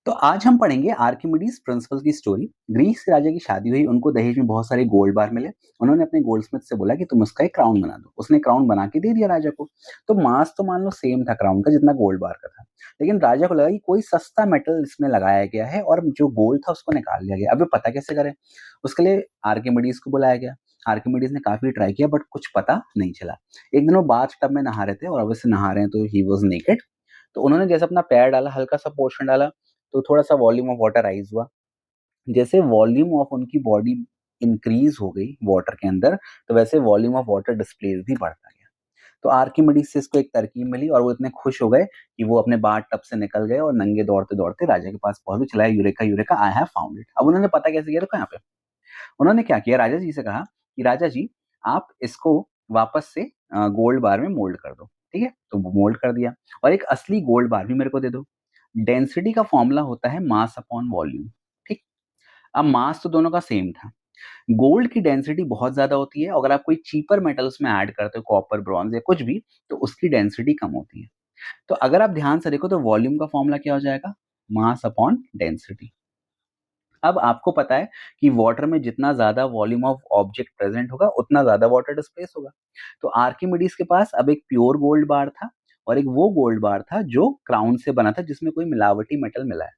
तो आज हम पढ़ेंगे आर्किमिडीज प्रिंसिपल की स्टोरी। ग्रीस के राजा की शादी हुई, उनको दहेज में बहुत सारे गोल्ड बार मिले। उन्होंने अपने गोल्डस्मिथ से बोला कि तुम उसका एक क्राउन बना दो। उसने क्राउन बना के दे दिया राजा को। तो मास तो मान लो सेम था क्राउन का जितना गोल्ड बार का था, लेकिन राजा को लगा कि कोई सस्ता मेटल इसमें लगाया गया है और जो गोल्ड था उसको निकाल लिया गया। अब ये पता कैसे करें? उसके लिए आर्किमिडीज को बुलाया गया। आर्किमिडीज ने काफी ट्राई किया बट कुछ पता नहीं चला। एक दिन वो बाथ टब में नहा रहे थे और ऑब्वियसली नहा रहे हैं तो ही वॉज नेकेड। तो उन्होंने जैसे अपना पैर डाला, हल्का सा पोर्शन डाला, तो थोड़ा-सा वॉल्यूम ऑफ वाटर राइज़ हुआ। जैसे वॉल्यूम ऑफ उनकी बॉडी इंक्रीज़ हो गई वाटर के अंदर, तो वैसे वॉल्यूम ऑफ वाटर डिस्प्लेस भी बढ़ता गया। तो आर्किमिडीज़ से इसको एक तरकीब मिली और वो इतने खुश हो गए कि वो अपने बाथ टब से निकल गए और नंगे दौड़ते-दौड़ते राजा के पास पहुँच गए, चिल्लाए, eureka eureka I have found it. अब उन्होंने पता कैसे किया? देखो यहाँ पे। उन्होंने क्या किया, राजा जी से कहा कि राजा जी, आप इसको वापस से गोल्ड बार में मोल्ड कर दो, ठीक है? तो वो मोल्ड कर दिया और एक असली गोल्ड बार भी मेरे को दे दो। डेंसिटी का फॉर्मूला होता है मास अपॉन वॉल्यूम, ठीक? अब मास तो दोनों का सेम था। गोल्ड की डेंसिटी बहुत ज़्यादा होती है, अगर आप कोई चीपर मेटल उसमें ऐड करते हो, कॉपर, ब्रॉन्ज़ या कुछ भी, तो उसकी डेंसिटी कम होती है। तो अगर आप ध्यान से देखो तो वॉल्यूम का फॉर्मूला क्या हो जाएगा? Mass upon density. अब आपको पता है कि वाटर में जितना ज़्यादा वॉल्यूम ऑफ ऑब्जेक्ट प्रेज़ेंट होगा, उतना ज़्यादा वाटर डिस्प्लेस होगा। तो आर्किमिडीज़ के पास अब एक प्योर गोल्ड बार था और एक वो गोल्ड बार था जो क्राउन से बना था जिसमें कोई मिलावटी मेटल मिला है।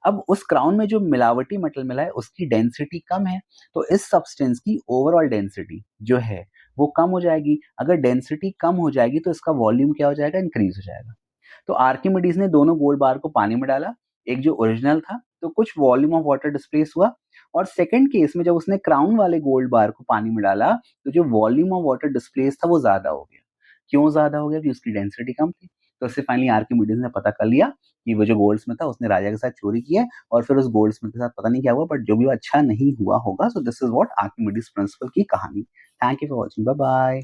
अब उस क्राउन में जो मिलावटी मेटल मिला है उसकी डेंसिटी कम है, तो इस सब्सटेंस की ओवरऑल डेंसिटी जो है वो कम हो जाएगी। अगर डेंसिटी कम हो जाएगी तो इसका वॉल्यूम क्या हो जाएगा? इंक्रीज़ हो जाएगा। तो आर्किमिडीज ने दोनों गोल्ड बार को पानी में डाला, एक जो ओरिजिनल था, तो कुछ वॉल्यूम ऑफ वाटर डिस्प्लेस हुआ और सेकंड केस में जब उसने क्राउन वाले गोल्ड बार को पानी में डाला, तो जो वॉल्यूम ऑफ वाटर डिस्प्लेस था वो ज़्यादा हो गया। क्यों ज़्यादा हो गया? क्योंकि उसकी डेंसिटी कम थी। तो इससे फाइनली आर्किमिडीज ने पता कर लिया कि वो जो गोल्डस्मिथ था उसने राजा के साथ चोरी की है और फिर उस गोल्डस्मिथ के साथ पता नहीं क्या हुआ, बट जो भी हुआ अच्छा नहीं हुआ होगा। So this is what Archimedes principle की कहानी। Thank you for watching. Bye bye.